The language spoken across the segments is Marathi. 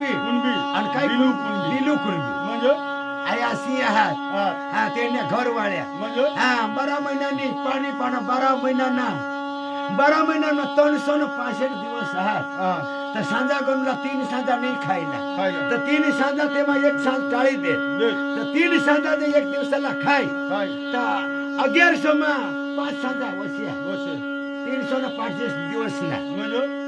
कुणबी आणि काय दिलू कुणबी दिलू कुणबी म्हणजे आई अशी आहात हा हा त्यांना घरवाळ्या म्हणजे हा 12 महिन्यांनी पाणी पाणा 12 महिन्यांना 12 महिन्यांना 365 दिवस आहात हा तर सांजा गणूला 3 सांजा नाही खायला खायला तर 3 सांजा तेव्हा एक सांज टाळी दे दे तर 3 सांजा ते एक दिवसाला खाय खाय तर 1100 मा 5 सांजा वसिया बसे 300 ना 5 दिवस ना म्हणजे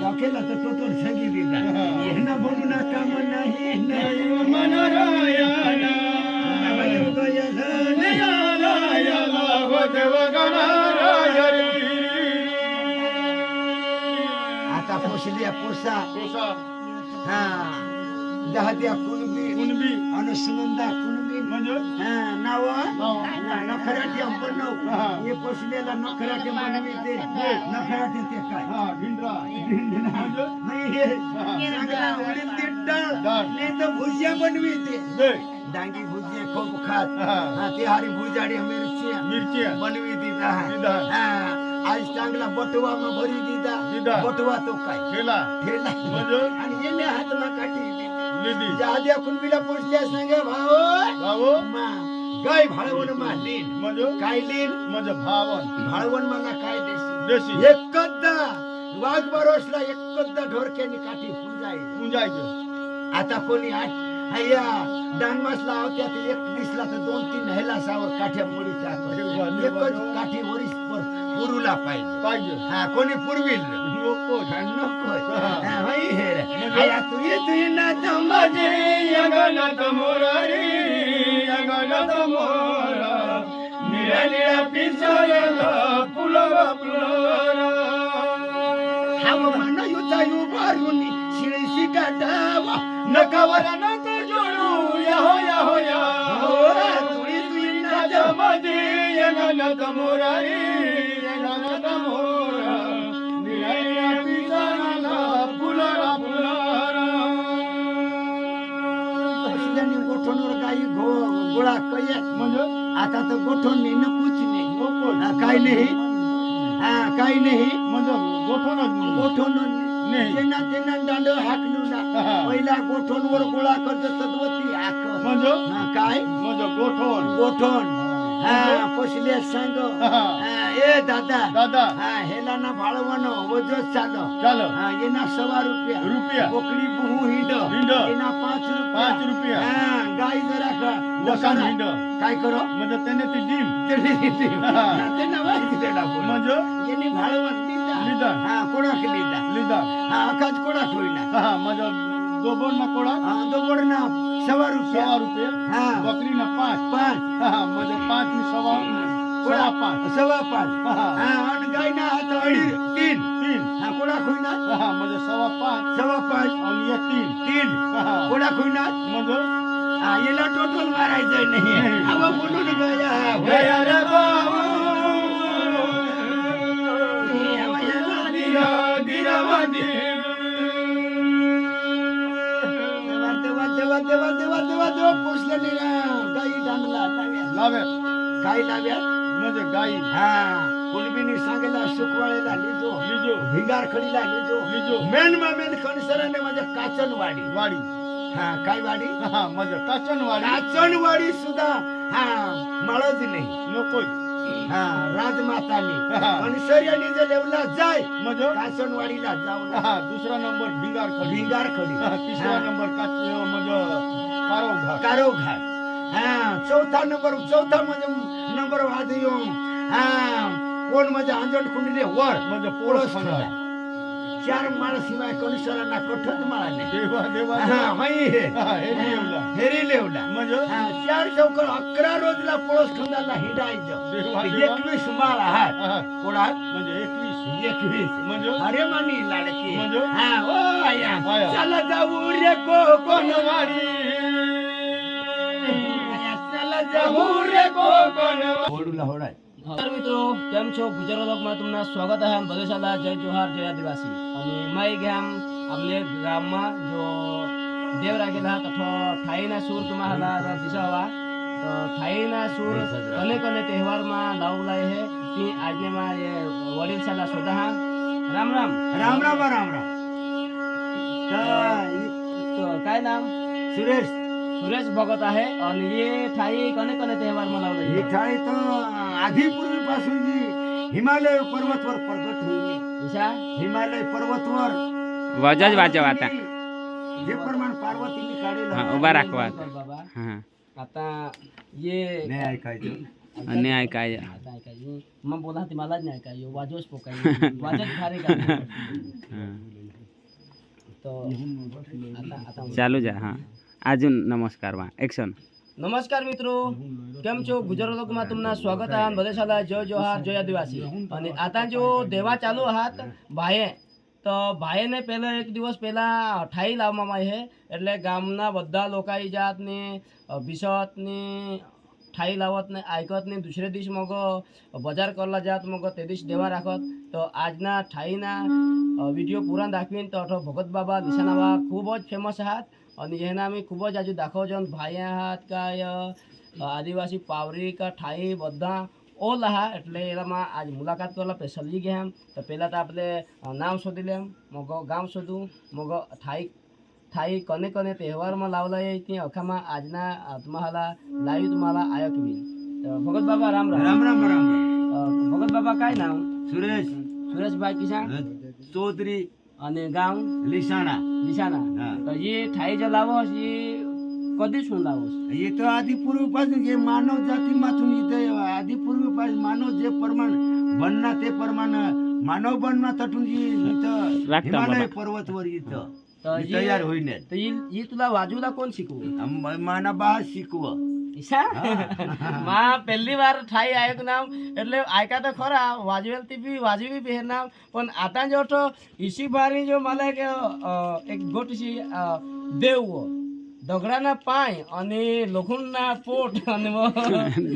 या केला तर टोटल संगी दिला येना बोलू ना काम नाही नाही मनरायण आता पोसल्या पोसा कोसा हा दहद्या कुणबी कुणबी आणि सुनंदा कुणबी म्हणजे नाव नाव. नखराटी हा. बनव हे पोसलेला नखराटी बनवी ते नखराटी ते काय हा भिंडरा म्हणजे नाही हे चांगला उडीद ते डाळ डाळ. नाही तर भुजिया बनवी ते दे डांगी भुजिया खूप खात हा. हा ते हरी भुजाडी मिरची मिरची बनवी दिदा दिदा. आज चांगला बटवा मग भरी दिदा. दिदा बटवा तो काय ठेला ठेला म्हणजे आणि येणे हात मा काठी निधी जाद्या कुणबीला पोचल्या सांगे भाऊ भाऊ मा गाय भाळवण मा लीन म्हणजे काय लीन म्हणजे भावन भाळवण मला काय देशी देशी एकदा वाघ बरोसला एकदा ढोरक्यानी काठी पुंजाय पुंजायचे आता कोणी या डांगमासला होत्या ते एक दिसला तर 2-3 हेलासावर काठ्या मोडी टाक एकच काठी वरीस पुरूला पाहिजे पाहिजे हा कोणी पुरविल नको नको हा. होई हे रे. म्हणजे? आया तुझी ना माझे अंगणात मोरारी अंगणात मोरा निळ्या निळ्या पिसाऱ्याला फुलवा फुलरा हवामान युता युबारून शिळीशी गाठावा नकावर नक जोडू या हो या तुझी ना माझ्या माझे अंगणात मोरारी अंगणात मोरा निळ्या निळ्या पिसाऱ्याला फुलरा फुलरा गोठणवर गाई गोळा कय म्हणजे आता तर गोठण नाही नकोच नाही नको काय नाही काही नाही म्हणजे गोठवणच नाही. गोठण नाही. त्यांना दांड हाकलू ना हा. पहिला गोठणवर गोळा करत सदवती हाक म्हणजे काय म्हणजे गोठवण गोठण पोसले सांग हा. ए दादा दादा हेला ना भाळवण वजच चाल चाल येना 1.25 रुपया रुपया बोकडी बुहू हिंड हिंड. येना 5 रुपया 5 रुपया गाय जरा वसान हिंड काय करो म्हणजे त्याने ती डीम त्यांना माहिती देला म्हणजे यांनी भाळवण लिदा. लिदा कोणाक लिदा लिदा अकाच कोणाक होईना म्हणजे दोबोन ना कोळा दोबड ना 1.25 रुपया 6 रुपये हा. बकरी ना 5 5 म्हणजे 5 नि 6 5 5 आणि गाय ना हात 3 3 कोणाक होईना म्हणजे 5.5 5 आणि 3 कोणाक होईना म्हणजे याला टोटल मारायचं नाही हवा बोलून गया गया रे बाबू पोचले गाई डांगला लावे गाई लाव्या म्हणजे गाई कुणबीनी सांगेला सुकवाळेला लिजो लिजो भिंगार खडीला लिजो लिजो मेन मेन कणसराने माझ्या काचनवाडी वाडी काय वाडी म्हणजे काचनवाडी काचनवाडी सुद्धा मळज नाही नको राजमातानी कणसर्यानी जे लेवला जाय म्हणजे काचनवाडीला जाऊ दुसरा नंबर भिंगार खडी भिंगार खडी तिसरा नंबर म्हणजे कारो घाट कारो घाट चौथा म्हणजे नंबर वाद येऊन कोण म्हणजे अंजण कुंडले वर म्हणजे पोळस पोळस खंडा 4 माळ शिवाय कणसरांना कठोच माळा नाही देवा देवा हेरी लेवला म्हणजे 4 चौकड 11 रोजला पोळस खंडाला हिंडायचं देवा देवा 21 माळ आहात कोणात म्हणजे 21 म्हणजे अरे मानी लाडकी म्हणजे ओ आया आया. चला जाऊ रे कोकणवाडी चला जाऊ रे कोकणवाडी होडूला होडाय तर મિત્રો કેમ છો ગુજરાત વ્લોગમાં તમને સ્વાગત છે બદેશાલા જય જોહાર જય આદિવાસી અને માઈ ગેમ आपले ગામમાં જો દેવ રાખેલા તથો ઠાઈના સૂર તમારા દિશા હવા તો ઠાઈના સૂર કને કને તહેવારમાં લાવલાય હે ती આજને માં વડીલ સાલા સોદા રામ રામ राम राम राम राम काय नाम सुरेश सुरेश भगत आहे आणि हे ठाई कोणे तेव्हार मनावलं ही ठाई तर आधी पूर्वीपासून जी हिमालय पर्वतवर प्रगट होईल. ईशा हिमालय पर्वतवर वजच वाजव आता जे प्रमाण पार्वतीने काढेल हा, उभा राखवा आता. बाबा हा आता ये नाही ऐकायचं. आणि ऐकाय आता ऐकाय मग बोला ते मलाच नाही ऐकाय वाजवच पोकाय वाजत भारी का तो आता आता ચાલુ જા હા આજુ નમસ્કાર માં એક્શન નમસ્કાર મિત્રો કેમ છો ગુજરાત લોકમાં તમને સ્વાગત आहे બદેશાલા જય જોહાર જય આદિવાસી અને आता जो देवा चालू आहात ભાઈએ તો ભાઈને પહેલા એક દિવસ પહેલા ઠાઈ લાવવામાં આવી છે એટલે ગામના બધા લોકાઈ જાતને बिशतनी ठाई लावत नाही ऐकत नाही दुसरे दिवस मग बजार करला जात मग ते दिवस देवा राखत तो आजना ठाईना व्हिडिओ पुरा दाखवीन तो अठो भगत बाबा दिसानावा खूपच फेमस आहात आणि ह्याना आम्ही खूपच आजू दाखवजन भाई आहात काय आदिवासी पावरी का ठाई બધા ઓલ આહા એટલે એમાં આજ મુલાકાત કરવા સ્પેશિયલી ગયા તો પહેલાં તો આપણે નામ શોધી લેમ મગ ગામ શોધું મગ ठाई कने तहेवारमा लावला आहे ती अखामा आजना तुम्हाला लाईव्ह तुम्हाला आयक होईल तर भगत बाबा राम राम राम राम राम. भगत बाबा काय नाव सुरेश सुरेश भाई किसान चौधरी आणि गाव लिसाणा. निशाणा हा. तर ही ठाई जे लावस ही कधी शोध लावस हे तर आधी पूर्वीपासून जे मानव जातीमातून इथे आधी पूर्वीपासून मानव जे प्रमाण बनना ते प्रमाण मानव बनना तटून जी इथं राखता हिमालय बाबा. पर्वतवर इथं तर तयार होईन. तर ही तुला वाजूला कोण शिकवू माना बा शिकव. ईशा मा પહેલી વાર ઠાઈ આયક નામ એટલે આયકા તો ખરા વાજવેલ તી બી વાજવી બી નામ પણ आता जो तो इसी बारी जो मला एक गोटशी देव दगडाना पाय आणि लोखंडना पोट आणि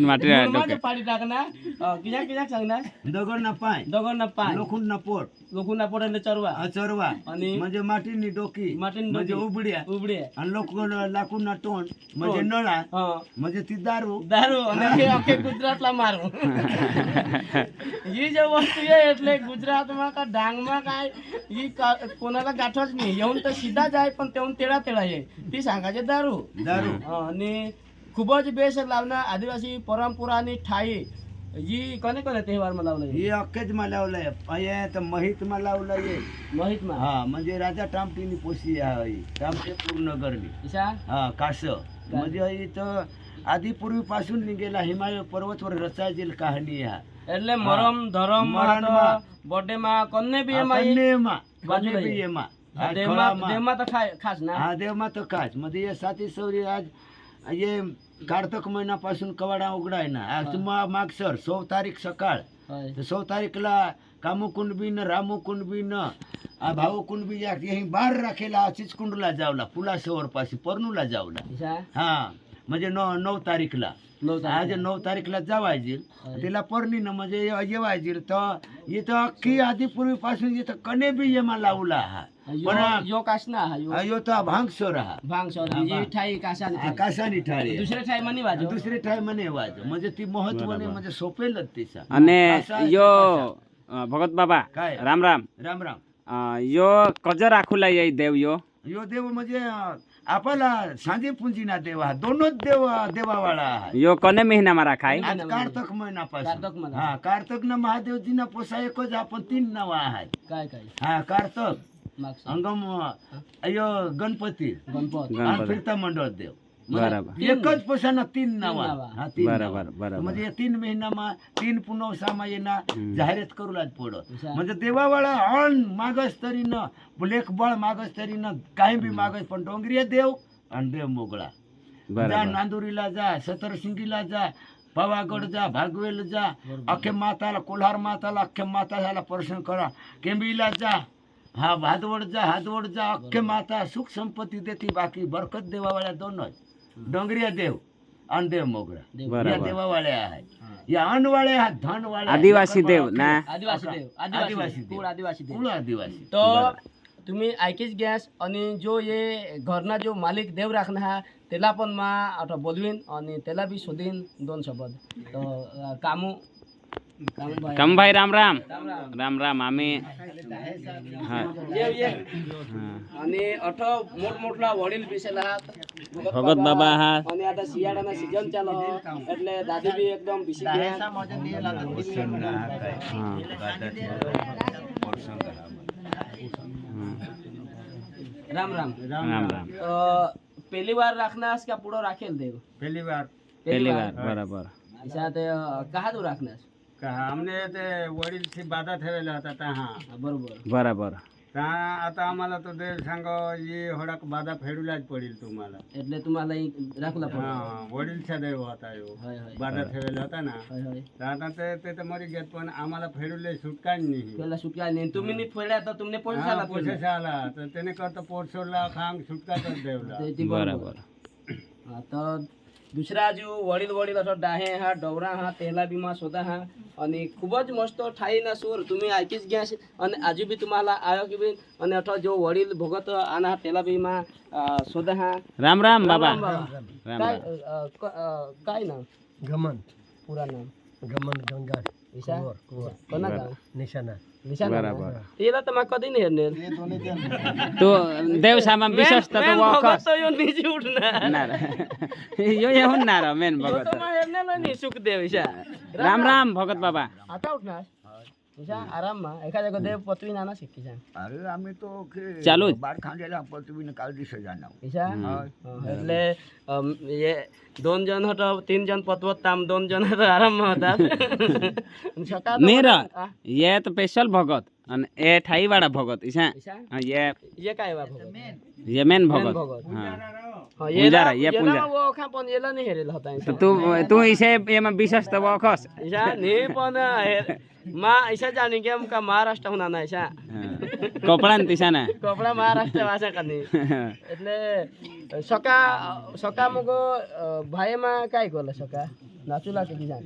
माटी माझे पाडी टाकना किजा सांगना दगडना पाय दगडना पाय लोखंडना पोट लोखंडना पोट એટલે चरवा चरवा आणि म्हणजे मातीनी डोकी माटीनी म्हणजे डोकी. उबड्या उबडे आणि लाकूडना तोंड म्हणजे नळा हा म्हणजे ती दारू. दारू અને આખે ગુજરાતલા મારું ही जे वस्तू आहे એટલે ગુજરાતમાં का ડાંગમાં काय ही कोणाला गाठच नाही येऊन तर सीधा जाय पण तेवून तेळा आहे ती सांगायचे दारू दारू आणि खूपच बेस लावणं आदिवासी परंपरा आणि ठाई ही कोणे तहेवारमा लावलं हे अख्खेच मा लावलंय हे तर महित मा लावलंय. माहित मा हा म्हणजे राजा टामटीनी पोसी आहे टामटे पूर्ण गरली. ईशा हा कास म्हणजे इथं आधी पूर्वीपासून निघेला हिमालय पर्वतवर रचायची कहाणी हा. એટલે મરમ ધરમ મરણમાં. બર્થડે માં કોને બી એમાં कन्येमा बाजू कन्येमा દેવમાં તો ખાસ ના हा देवमा तर काच म्हणजे हे साती सौरी आज हे कार्तक महिन्यापासून कवाडा उघडाय ना आज मागसर 16 तारीख सकाळ होय. 16 तारीखला कामू कुंडबीन रामू कुंडबीन भाऊ कुंडबी यही बाहेर राखेला चिचकुंडला जावला पुलासवर पाशी परनूला जावला. ईशा हा म्हणजे 9 तारीखला 9 आज 9 तारीखला जावायची तिला पर्णीनं म्हणजे येवायची तर इथं अख्खी आधी पूर्वीपासून इथं कने बी येमा लावला हा पण यो कास ना हा यो यो तर भांगसोर हा भांग सॉरी ही ठाई कासा आकाशाने ठाळी दुसरे ठाई मनी वाजो दुसरे ठाय म्हणे वाज म्हणजे ती महत्वाने म्हणजे सोपेलच तिचा અને કાસા યો કાસા. ભગત બાબા काय રામ રાम राम राम. यो कजर आखुला ये देव यो यो देव म्हणजे आपला सांजे पुंजीना देव हा दोनच देवावाळा हा. यो कने महीना मारा खाय आज कार्तक महिनापासून कार्तक महिना. हा कार्तक ना महादेवजीना पोसा एकच आपण 3 नाव आहेत. काय काय हा कार्तक मागचं अंगम अयो गणपती गणपत आणि गणपती फिरता मंडळ देव बराबर एकच पोसाना 3 नाव तीन नावा. हा 3 बराबर बराबर म्हणजे 3 महिनामा 3 पुनवसामा येना जाहिरात करूलाच पड अच्छा. म्हणजे देवावाळा अण मागस तरी न लेख बळ मागस तरी न काही बी मागस पण डोंगरी देव आणि देव मोगळा जा बराबर नांदुरीला जा सतरसिंगीला जा पावागड जा भागवेल जा अख्खे माताला कोल्हार माताला अख्खे माताला प्रश्न करा केंबीला जा हा भादवड जा अख्खे माता सुख संपत्ती देती बाकी बरकत देवावाळ्या दोनच डोंगरिया देव आणि देव मोगळा या बराबर देवावाळ्या आहेत या अनवाळे हा धनवाळे आदिवासी देव ना आदिवासी देव आदिवासी आदिवासी देव. कुळ आदिवासी देव कुळ आदिवासी तो तुम्ही ऐकीच गॅस आणि जो ये घरना जो मालिक देव राखना हा त्याला पण मा आता बोलवीन आणि त्याला बी शोधीन 2 शब्द तो कामू कमभाई राम राम राम राम आम्ही हा ये हा. आणि अठो मोठमोठला वडील पिसेला आहात भगत बाबा आहात आणि आता शियाळाना सीजन चालू हो એટલે દાદી બી એકદમ પીસી ગયા રામ રામ राम राम પહેલી વાર રાખનાસ કે પૂરો રાખેલ દેવ પહેલી વાર पहिली बार बरोबर અચ્છા તે કહા તું રાખનાસ અમને તે વડીલથી બાધા થયેલા હતા ત્યાં બરોબર बरोबर ત્યાં आता आम्हाला तो देव सांग ये होडाक बाधा फेडूलाच पडेल तुम्हाला એટલે तुम्हाला રાખલા પડે हा वडीलचा देव होता यो હોય હોય बाधा ठेवलेला होता ना હોય હોય तर आता ते तर मरी गेत पण आम्हाला फेडूले सुटका नाही પેલા સુટકા નહીં तुम्ही ની ફોડ્યા तर तुमने हा, पोलिसाला पोसेस आला तर त्याने करता पोट सोडला खांग सुटकाच देवला बरोबर आता दुसरा जो वडील वडील असो डाहे हा डवरा हा तेला बीमा सोदा हा आणि खूपच मस्त ठाईना सूर तुम्ही ऐकीच घ्या आणि आजू बी तुम्हाला आयो की बी आणि अठो जो वडील भगत आना तेला बीमा सोदा हा राम राम बाबा काय राम काय नाव गमन पुरा नाम गमन गंगा ईशा कोणा गाव निशाना निशाना बरोबर. तेला तर मग कधी नाही हेरणार तू देव सामा विश्वास तर मेन वाकस भगत तो यो निजी उठणार नार यो येऊन नार मेन तो भगत तर मग हेरणार नाही सुखदेव ईशा राम राम भगत बाबा आता उठणार ईशा आराम मा एखाद्या देव पतवी नाना शिक्की सांग अरे आम्ही तो चालू જ. बार खांदेला पृथ्वीने काल दिसे जाणार ईशा એટલે ये 2 जण होतो 3 जण पतवत ताम 2 जण होतो आराम मा होतात सकाळ नीर ये तो स्पेशल भगत आणि ए ठाई वाला भगत ईशा ईशा ये काय वा भगत ये मेन भगत भगत. हां हा पुंजारा, ये पुंजारा. वो खा पण येला नाही हेरेला होता तर तू इसे एमा विश्वास तर वाकस ईशा ने पण मा ईशा जाणी के का महाराष्ट्र हुना ना ईशा कपडा तिशा ना कपडा महाराष्ट्र भाषा कानी એટલે सका मग भाईमा काय कोला सका नाचूला किती जाण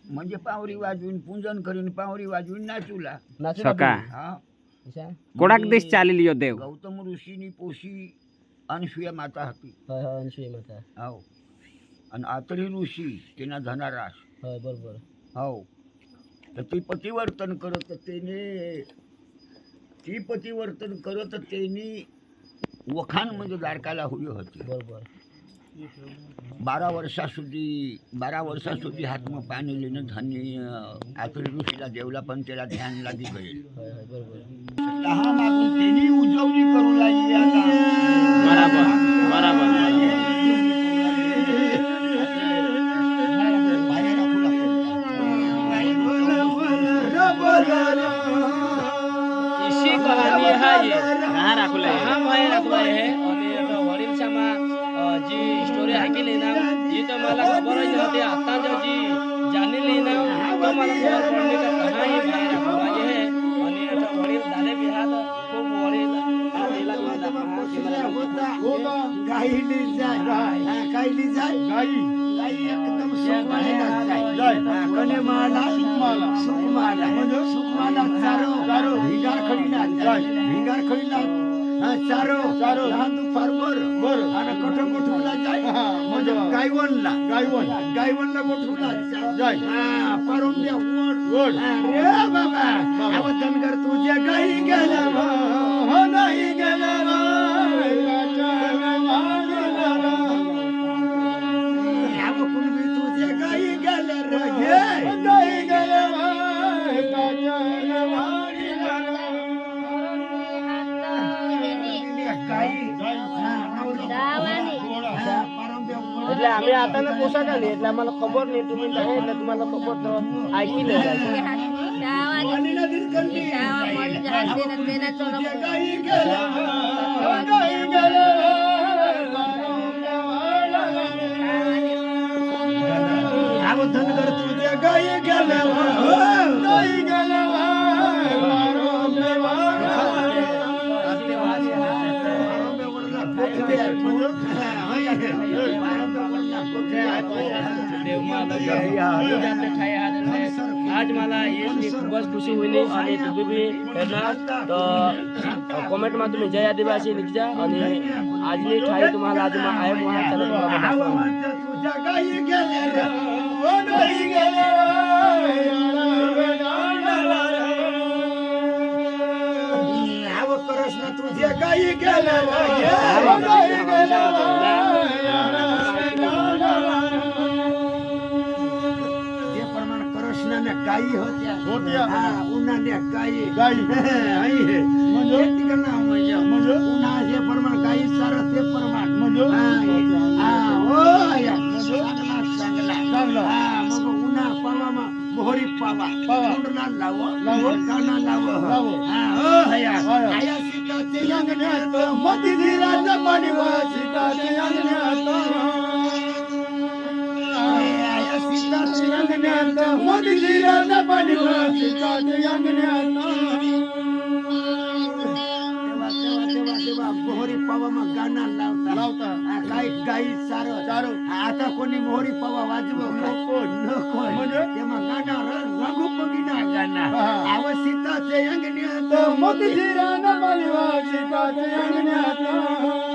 म्हणजे पावरी वाजवून पूजन करीन पावरी वाजवून नाचूला नाचूला सका हा ईशा कोडाक दिस चाली लियो देव गौतम ऋषीनी पोशी अनसुया माता होती होय होय अंशुई माता हो आणि आतरी ऋषी त्यांना धनारास होय बरोबर हो तर ती पतिवर्तन करत त्यांनी वखाण म्हणजे दारकाला हुई होती बरोबर 12 वर्षासुद्धी हातमा पाणी लिहिणं धान्य आतरी ऋषीला देवला पण त्याला ध्यान लागी गईल होय होय बरोबर दहा मागून त्यांनी उजवणी करू लागली आता बराबर बराबर बाहेर राखू इसी कहानी है ये कहाँ राखुला ये? हाँ भाई रखला है आणि आता वडील सामा जी स्टोरी ऐकली ना जी तो मला खबर नव्हती आता जो जी जाणली ना तो मला खबर पडली का कहाँ ही भाई रखला है आणि आता वडील दादे भी हात खूप वडील आलेला मला गाईली जाय गाईली जाय गाई गाई एकदम सुखमाला जाय. जाय कने माला सुखमाला सुखमाला चारो भिंगार खडीला जाय भिंगार खडीला चारो लहान फार्मर बरं. आणि कोठे गोठवला जाय म्हणजे गायवनला गायवनला गोठवला जाय. पारुंब्या वड वड. रे बाबा आव धनगर तुझ्या गाई गेल्या हो नाही गेला आव कुणबी तुझ्या गाई गेल्या रे घे नाही गेला એટલે અમે આતાને પોશાક આલી એટલે અમારે ખબર નહીં तुम्ही जाहे એટલે तुम्हाला ખબર તો ऐकी ले धनगर तुझ्या गाई गेल्या नाही गेला आज मला ये खूपच खुशी होईल आणि तुम्ही बी येणार तर कमेंट मा तुम्ही जय आदिवासी लिखजा आणि आजनी ठाई तुम्हाला आज मा आय मोहा चला तुम्हाला दाखवणार तुझ्या गाई गेल्या नाही गेला ये गाई गेल्या जे प्रमाण कृष्णाने गायी होत्या हा, उन्हाने गायी आई हे म्हणजे ठिकाणं म्हणजे उन्हा जे प्रमाण गायी सारं ते प्रमाण म्हणजे चांगला हा मग उन्हा पावा मोहरी पावा कुंडला लाव काना लाव हा हो हया आया सीताचे अंगण्यात मधी धीराचा पाणी सीताचे अंगण्यात आया सीताचे अंगण्यात मधी धीराचा पाणी सीताचे अंगण्यात तेव्हा मोहरी पावा मग गाणं लावता काय गाई सारं आता कोणी मोहरी पावा वाजव नको तेव्हा गाणं रघु पगिना गाणं आव सीताचे अंगण्यात मोती जिराना सीताचे अंगण्यात